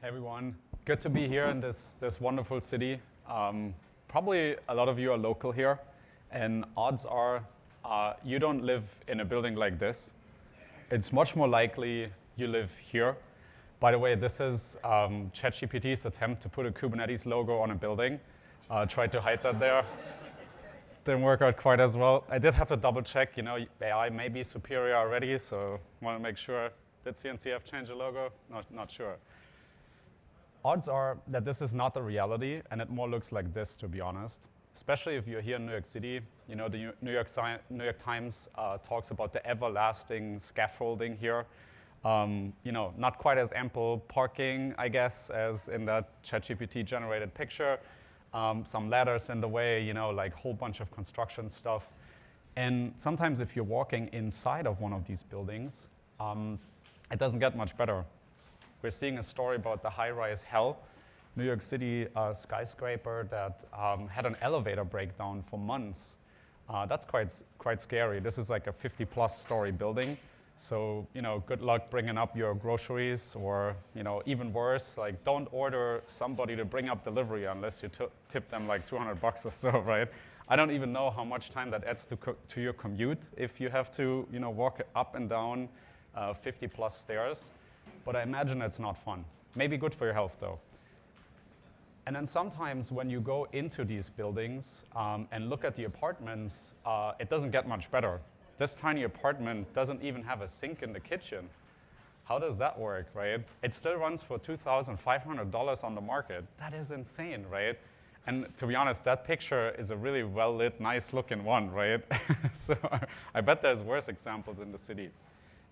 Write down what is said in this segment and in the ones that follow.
Hey everyone, good to be here in this wonderful city. Probably a lot of you are local here, and odds are you don't live in a building like this. It's much more likely you live here. By the way, this is ChatGPT's attempt to put a Kubernetes logo on a building. Tried to hide that there. Didn't work out quite as well. I did have to double check, AI may be superior already, so want to make sure. Did CNCF change the logo? Not sure. Odds are that this is not the reality, and it more looks like this, to be honest. Especially if you're here in New York City. The New York Times talks about the everlasting scaffolding here. Not quite as ample parking, I guess, as in that ChatGPT-generated picture. Some ladders in the way, like a whole bunch of construction stuff. And sometimes if you're walking inside of one of these buildings, it doesn't get much better. We're seeing a story about the high-rise hell, New York City skyscraper that had an elevator breakdown for months. That's quite scary. This is like a 50-plus story building. So, good luck bringing up your groceries, or, even worse, like don't order somebody to bring up delivery unless you tip them like $200 or so, right? I don't even know how much time that adds to your commute if you have to, walk up and down 50-plus stairs. But I imagine it's not fun. Maybe good for your health, though. And then sometimes when you go into these buildings and look at the apartments, it doesn't get much better. This tiny apartment doesn't even have a sink in the kitchen. How does that work, right? It still runs for $2,500 on the market. That is insane, right? And to be honest, that picture is a really well-lit, nice-looking one, right? So I bet there's worse examples in the city.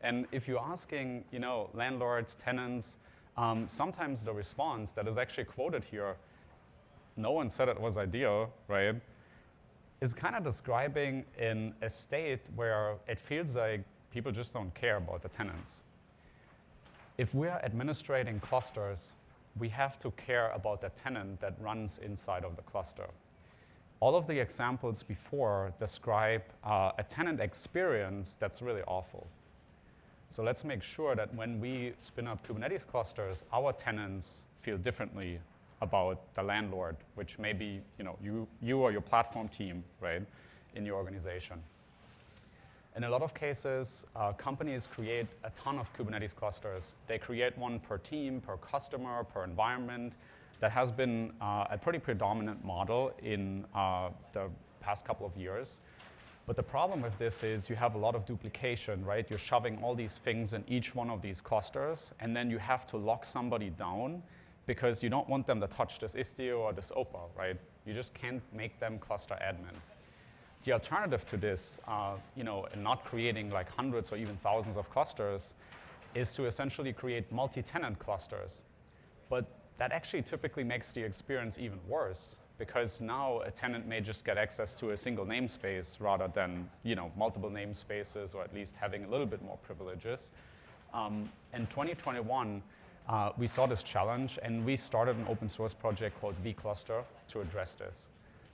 And if you're asking, landlords, tenants, sometimes the response that is actually quoted here, no one said it was ideal, right, is kind of describing in a state where it feels like people just don't care about the tenants. If we're administrating clusters, we have to care about the tenant that runs inside of the cluster. All of the examples before describe a tenant experience that's really awful. So let's make sure that when we spin up Kubernetes clusters, our tenants feel differently about the landlord, which may be you or your platform team, right, in your organization. In a lot of cases, companies create a ton of Kubernetes clusters. They create one per team, per customer, per environment. That has been a pretty predominant model in the past couple of years. But the problem with this is you have a lot of duplication, right? You're shoving all these things in each one of these clusters, and then you have to lock somebody down because you don't want them to touch this Istio or this OPA, right? You just can't make them cluster admin. The alternative to this, and not creating like hundreds or even thousands of clusters, is to essentially create multi-tenant clusters. But that actually typically makes the experience even worse, because now a tenant may just get access to a single namespace rather than multiple namespaces, or at least having a little bit more privileges. In 2021, we saw this challenge, and we started an open source project called vCluster to address this.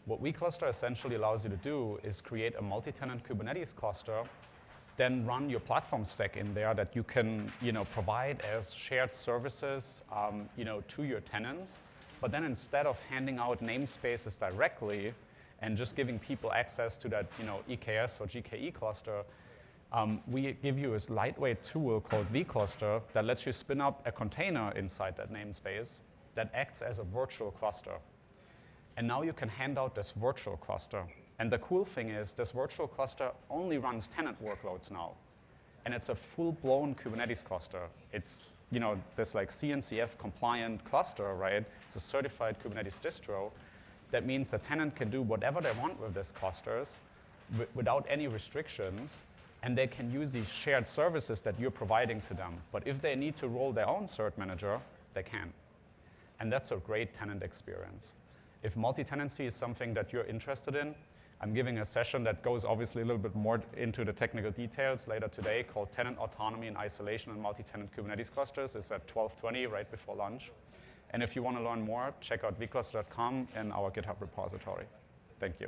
What vCluster essentially allows you to do is create a multi-tenant Kubernetes cluster, then run your platform stack in there that you can provide as shared services to your tenants. But then instead of handing out namespaces directly and just giving people access to that EKS or GKE cluster, we give you a lightweight tool called vCluster that lets you spin up a container inside that namespace that acts as a virtual cluster. And now you can hand out this virtual cluster. And the cool thing is this virtual cluster only runs tenant workloads now. And it's a full-blown Kubernetes cluster. It's this like CNCF compliant cluster, right? It's a certified Kubernetes distro. That means the tenant can do whatever they want with these clusters without any restrictions, and they can use these shared services that you're providing to them. But if they need to roll their own cert manager, they can. And that's a great tenant experience. If multi-tenancy is something that you're interested in, I'm giving a session that goes obviously a little bit more into the technical details later today, called Tenant Autonomy and Isolation in Multi-Tenant Kubernetes Clusters. It's at 12:20, right before lunch. And if you want to learn more, check out vcluster.com and our GitHub repository. Thank you.